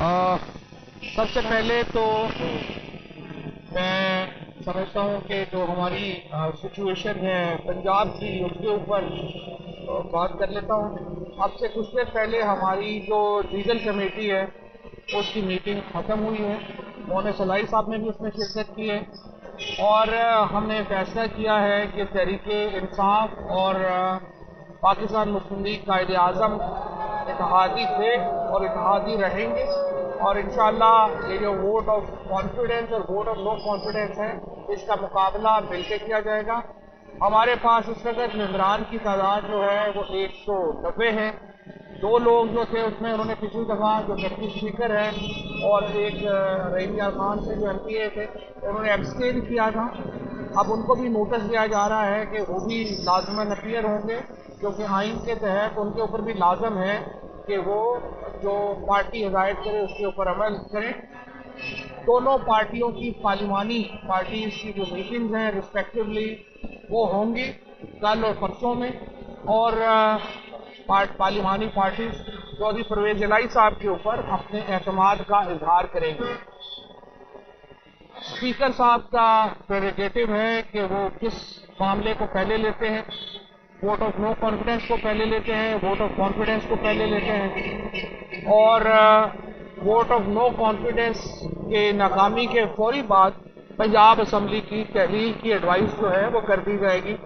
सबसे पहले तो मैं समझता हूँ कि जो हमारी सिचुएशन है पंजाब की उसके ऊपर बात कर लेता हूँ। अब से कुछ देर पहले हमारी जो लीगल कमेटी है उसकी मीटिंग ख़त्म हुई है। मोहन सलाई साहब ने भी उसमें शिरकत की है और हमने फैसला किया है कि तहरीके इंसाफ और पाकिस्तान मुस्लिम लीग कायदे आज़म इत्तेहादी थे और इत्तेहादी रहेंगे और इंशाअल्लाह ये जो वोट ऑफ कॉन्फिडेंस और वोट ऑफ नो कॉन्फिडेंस है इसका मुकाबला मिलकर किया जाएगा। हमारे पास इस वक्त मेंबरान की तादाद जो है वो 190 है। 2 लोग जो थे उसमें उन्होंने पिछली दफ़ा जो डिप्टी स्पीकर है और एक रहीम यार खान से जो MPA थे उन्होंने एब्सटेन किया था। अब उनको भी नोटिस दिया जा रहा है कि वो भी लाजमन अपीयर होंगे क्योंकि आइन के तहत उनके ऊपर भी लाजम है कि वो जो पार्टी हिदायत करे उसके ऊपर अमल करें। दोनों पार्टियों की पार्लिमानी पार्टीज की जो मीटिंग्स हैं रिस्पेक्टिवली वो होंगी कल और परसों में और पार्लिमानी पार्टीज चौधरी परवेज इलाही साहब के ऊपर अपने एतमाद का इजहार करेंगे। स्पीकर साहब का प्रेरोगेटिव है कि वो किस मामले को पहले लेते हैं, वोट ऑफ नो कॉन्फिडेंस को पहले लेते हैं, वोट ऑफ कॉन्फिडेंस को पहले लेते हैं और वोट ऑफ नो कॉन्फिडेंस के नाकामी के फौरी बाद पंजाब असम्बली की तहलील की एडवाइस जो है वो कर दी जाएगी।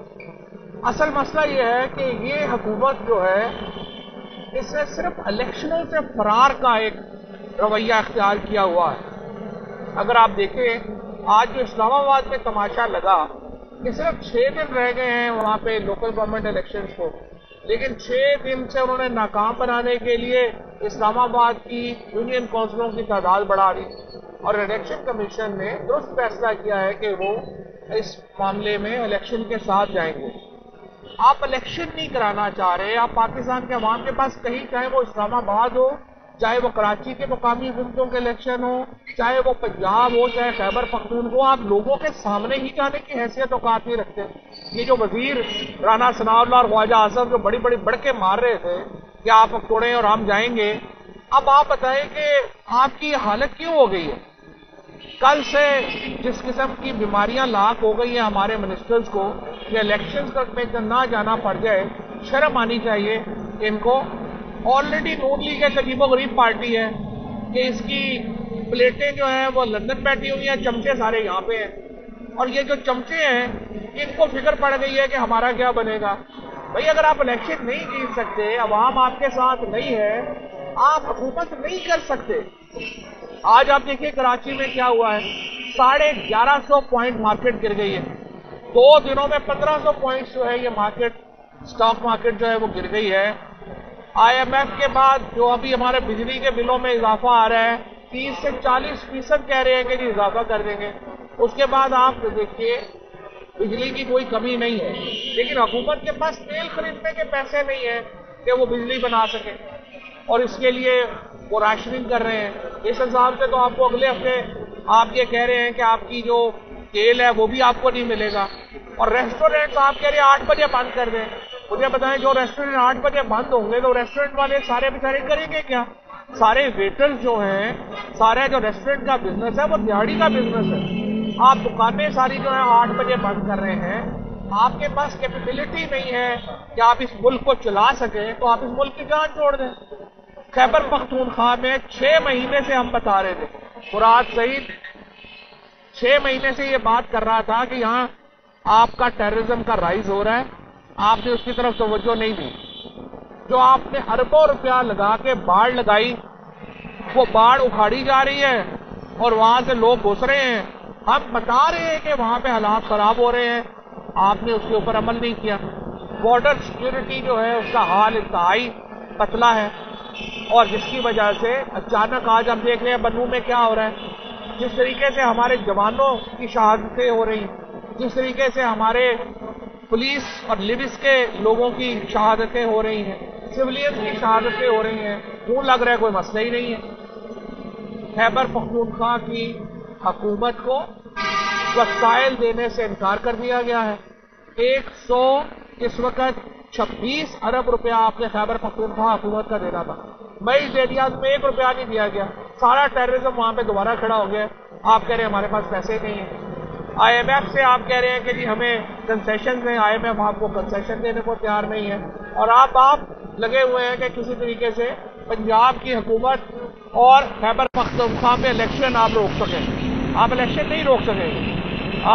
असल मसला ये है कि ये हुकूमत जो है इसने सिर्फ इलेक्शनों से फरार का एक रवैया अख्तियार किया हुआ है। अगर आप देखें आज जो इस्लामाबाद में तमाशा लगा कि सिर्फ 6 दिन रह गए हैं वहाँ पे लोकल गवर्नमेंट इलेक्शंस को, लेकिन 6 दिन से उन्होंने नाकाम बनाने के लिए इस्लामाबाद की यूनियन काउंसिलों की तादाद बढ़ा दी और इलेक्शन कमीशन ने दुरुस्त फैसला किया है कि वो इस मामले में इलेक्शन के साथ जाएंगे। आप इलेक्शन नहीं कराना चाह रहे, आप पाकिस्तान के अवाम के पास कहीं, चाहे वो इस्लामाबाद हो, चाहे वो कराची के मुकामी हुकूमतों के इलेक्शन हो, चाहे वो पंजाब हो, चाहे खैबर पख्तूनख्वा, आप लोगों के सामने ही जाने की हैसियत औकात नहीं रखते। ये जो वजीर राना सनाउल्लाह और ख्वाजा आजम जो बड़ी बड़ी बढ़के मार रहे थे कि आप अब तोड़ें और हम जाएंगे, अब आप बताएं कि आपकी हालत क्यों हो गई है। कल से जिस किस्म की बीमारियां लाक हो गई हैं हमारे मिनिस्टर्स को कि इलेक्शन में ना जाना पड़ जाए, शर्म आनी चाहिए इनको। ऑलरेडी नून लीग एक अजीबोगरीब पार्टी है कि इसकी प्लेटें जो हैं वो लंदन बैठी हुई हैं, चमचे सारे यहाँ पे हैं और ये जो चमचे हैं इनको फिक्र पड़ गई है कि हमारा क्या बनेगा। भाई अगर आप इलेक्शन नहीं जीत सकते, अवाम आपके साथ नहीं है, आप हुकूमत नहीं कर सकते। आज आप देखिए कराची में क्या हुआ है, 1150 पॉइंट मार्केट गिर गई है। 2 दिनों में 1500 पॉइंट जो है ये मार्केट, स्टॉक मार्केट जो है वो गिर गई है। IMF के बाद जो अभी हमारे बिजली के बिलों में इजाफा आ रहा है 30 से 40% कह रहे हैं कि जी इजाफा कर देंगे। उसके बाद आप देखिए बिजली की कोई कमी नहीं है, लेकिन हुकूमत के पास तेल खरीदने के पैसे नहीं है कि वो बिजली बना सके और इसके लिए वो राशनिंग कर रहे हैं। इस हिसाब से तो आपको अगले हफ्ते आप ये कह रहे हैं कि आपकी जो तेल है वो भी आपको नहीं मिलेगा और रेस्टोरेंट आप कह रहे हैं 8 बजे बंद कर दें। मुझे बताएं जो रेस्टोरेंट 8 बजे बंद होंगे तो रेस्टोरेंट वाले सारे बेचारे करेंगे क्या? सारे वेटर्स जो हैं, सारे जो रेस्टोरेंट का बिजनेस है वो दिहाड़ी का बिजनेस है। आप दुकानें सारी जो है 8 बजे बंद कर रहे हैं, आपके पास कैपेबिलिटी नहीं है कि आप इस मुल्क को चला सकें, तो आप इस मुल्क की जान छोड़ दें। खैबर पख्तूनख्वा में 6 महीने से हम बता रहे थे, मुराद सईद 6 महीने से ये बात कर रहा था कि यहाँ आपका टेररिज्म का राइज हो रहा है, आपने उसकी तरफ तवज्जो नहीं दी। जो आपने अरबों रुपया लगा के बाढ़ लगाई, वो बाढ़ उखाड़ी जा रही है और वहां से लोग घुस रहे हैं। हम बता रहे हैं कि वहां पे हालात खराब हो रहे हैं, आपने उसके ऊपर अमल नहीं किया। बॉर्डर सिक्योरिटी जो है उसका हाल इंतहाई पतला है और जिसकी वजह से अचानक आज हम देख रहे हैं बन्नू में क्या हो रहा है। जिस तरीके से हमारे जवानों की शहादतें हो रही, जिस तरीके से हमारे पुलिस और लिबिस के लोगों की शहादतें हो रही हैं, सिविलियंस की शहादतें हो रही हैं, क्यों लग रहा है कोई मसला ही नहीं है। खैबर पख्तूनख्वा की हुकूमत को वसाइल देने से इनकार कर दिया गया है। 100 इस वक्त 26 अरब रुपया आपने खैबर पख्तूनख्वा हुकूमत का देना था, मई दिया, उसमें 1 रुपया नहीं दिया गया। سارا ٹیررزم وہاں پہ دوبارہ کھڑا ہو گیا. آپ کہہ رہے ہیں ہمارے پاس پیسے نہیں ہیں. IMF سے آپ کہہ رہے ہیں کہ جی ہمیں کنسیشن دیں. IMF آپ کو کنسیشن دینے کو تیار نہیں ہے. اور آپ لگے ہوئے ہیں کہ کسی طریقے سے پنجاب کی حکومت اور خیبر پختونخوا میں الیکشن آپ روک سکیں. آپ الیکشن نہیں روک سکیں گے.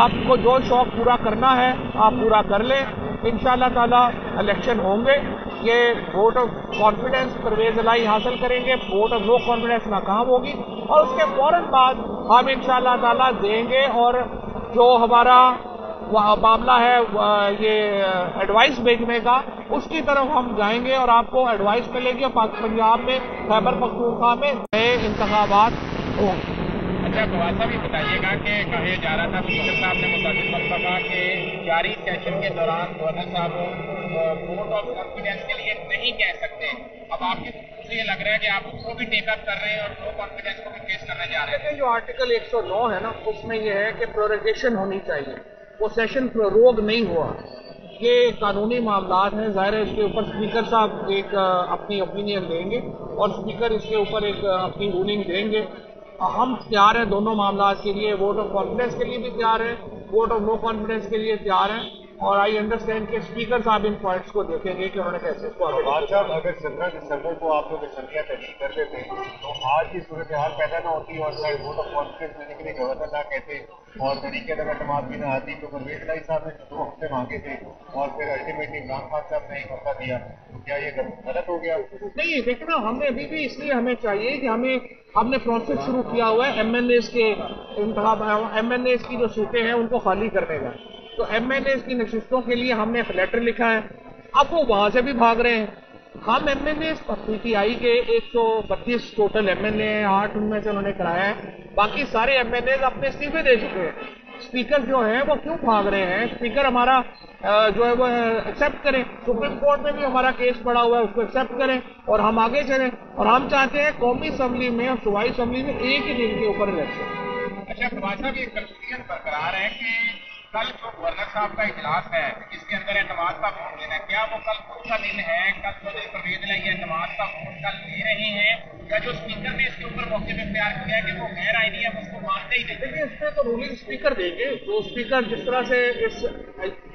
آپ کو جو شوق پورا کرنا ہے آپ پورا کر لیں. انشاءاللہ تعالی الیکشن ہوں گے. یہ ووٹ آف کانفیڈنس پرویز الہی حاصل کریں گے. ووٹ آف نو کانفیڈنس ناکام ہوگی اور اس کے فوراً بعد ہم انشاءاللہ تعالی دیں گے. اور جو ہمارا معاملہ ہے یہ ایڈوائس بھیجنے کا, اس کی طرف ہم جائیں گے اور آپ کو ایڈوائس ملے گی. اور پنجاب میں خیبر پختونخوا میں نئے انتخابات ہوں گے. اچھا فواد صاحب یہ بتائیے گا کہ کہا جا رہا تھا اسپیکر صاحب نے متعدد مرتبہ کہ جاری سیشن کے دوران گورنر صاحب ووٹ آف کانفیڈنس کے لیے نہیں کہہ سکتے. اب آپ کی مجھے یہ لگ رہا ہے کہ آپ اس کو بھی ٹیک اپ کر رہے ہیں اور نو کانفیڈنس کو بھی فیس کرنے جا رہے ہیں. جو آرٹیکل 109 ہے نا, اس میں یہ ہے کہ پروریگیشن ہونی چاہیے. وہ سیشن پروروگ نہیں ہوا. یہ قانونی معاملات ہیں. ظاہر ہے اس کے اوپر اسپیکر صاحب ایک اپنی اوپینین دیں گے اور اسپیکر اس کے اوپر ایک اپنی رولنگ دیں گے. ہم تیار ہیں دونوں معاملات کے لیے. ووٹ آف کانفیڈنس کے لیے بھی تیار ہیں, ووٹ آف نو کانفیڈنس کے لیے تیار ہیں. اور آئی انڈرسٹینڈ کہ اسپیکر صاحب ان پوائنٹس کو دیکھیں گے کہ انہوں نے کیسے اس کو آگے. صاحب اگر 17 دسمبر کو آپ لوگ اسمبلیاں تحلیل کر دیتے تو آج کی صورتحال پیدا نہ ہوتی اور شاید ووٹ آف کانفیڈنس دینے کے لیے گورنر نہ کہتے اور طریقے اگر اعتماد بھی نہ آتی تو پرویز الہی صاحب نے 2 ہفتے مانگے تھے اور پھر الٹیمیٹلی عمران خان صاحب نے 1 ہفتہ دیا. کیا یہ غلط ہو گیا؟ نہیں دیکھنا, ہم نے ابھی بھی اس لیے ہمیں چاہیے کہ ہم نے پروسیس شروع کیا ہوا ہے MNAs کے انتخاب, MNAs کی جو سیٹیں ہیں ان کو خالی کرنے کا. تو MNAs کی نشستوں کے لیے ہم نے ایک لیٹر لکھا ہے. اب وہ وہاں سے بھی بھاگ رہے ہیں. ہم MNAs PTI کے 132 ٹوٹل MNA ہیں, 8 ان میں سے انہوں نے کرایا ہے. باقی سارے MNAs اپنے استعفے دے چکے ہیں. اسپیکر جو ہیں وہ کیوں بھاگ رہے ہیں؟ اسپیکر ہمارا جو ہے وہ ایکسیپٹ کریں. سپریم کورٹ میں بھی ہمارا کیس پڑا ہوا ہے, اس کو ایکسیپٹ کریں اور ہم آگے چلیں. اور ہم چاہتے ہیں قومی اسمبلی میں اور صوبائی اسمبلی میں ایک ہی دن کے اوپر الیکشن. اچھا فواد صاحب یہ کنفیوژن برقرار ہے کہ کل جو گورنر صاحب کا اجلاس ہے جس کے اندر اعتماد کا ووٹ لینا ہے, کیا وہ کل خود کا دن ہے؟ کل جو پرویز الہی اعتماد کا ووٹ کل لے رہے ہیں یا جو اسپیکر نے اس کے اوپر موقف اختیار کیا ہے کہ وہ غیر آئینی ہے, اس کو مانتے ہی نہیں؟ دیکھیے اس پہ تو رولنگ اسپیکر دیں گے. جو اسپیکر جس طرح سے اس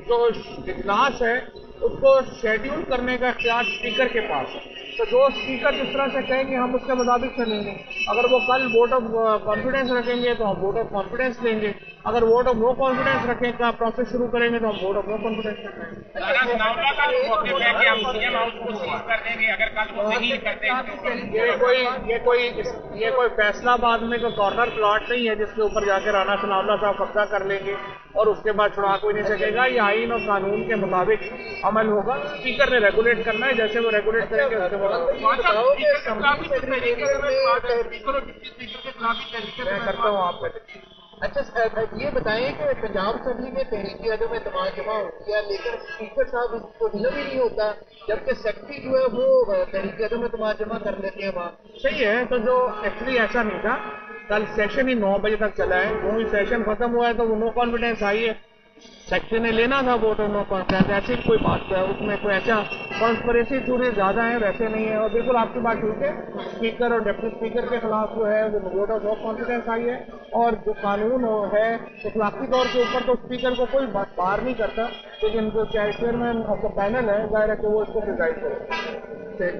جو اجلاس ہے اس کو شیڈیول کرنے کا اختیار اسپیکر کے پاس ہے. تو جو اسپیکر جس طرح سے کہیں گے ہم اس کے مطابق چلیں گے. اگر وہ کل ووٹ آف کانفیڈنس رکھیں گے تو ہم ووٹ آف کانفیڈنس لیں گے. اگر ووٹ آف نو کانفیڈنس رکھیں کا پروسیس شروع کریں گے تو ہم ووٹ آف نو کانفیڈنس رکھیں گے. یہ کوئی فیصلہ بعد میں کوئی کارنر پلاٹ نہیں ہے جس کے اوپر جا کے رانا ثناء اللہ صاحب قبضہ کر لیں گے اور اس کے بعد چھڑا کوئی نہیں سکے گا. یہ آئین اور قانون کے مطابق عمل ہوگا. اسپیکر نے ریگولیٹ کرنا ہے, جیسے وہ ریگولیٹ کریں گے اس کے بعد میں کرتا ہوں آپ کا. اچھا یہ بتائیں کہ پنجاب اسمبلی میں تحریک عدم اعتماد جمع ہوتی ہے لیکن اسپیکر صاحب اس کو علم ہی نہیں ہوتا, جبکہ سیکرٹری جو ہے وہ تحریک عدم اعتماد جمع کر لیتے ہیں وہاں. صحیح ہے. تو جو ایکچولی ایسا نہیں تھا, کل سیشن ہی 9 بجے تک چلا ہے. وہ ہی سیشن ختم ہوا ہے تو وہ نو کانفیڈنس آئی ہے. سیکٹری نے لینا تھا ووٹ آف نو کانفیڈنس. ایسی کوئی بات ہے اس میں کوئی ایسا کانسپریسی تھوڑی زیادہ ہے, ویسے نہیں ہے. اور بالکل آپ کی بات ٹھیک ہے, اسپیکر اور ڈپٹی اسپیکر کے خلاف جو ہے وہ ووٹ آف نو کانفیڈنس آئی ہے. اور جو قانون ہے اخلاقی طور کے اوپر تو اسپیکر کو کوئی باہر نہیں کرتا, لیکن جو چیئرمین آف دا پینل ہے ظاہر ہے کہ وہ اس کو پرزائڈ کرے.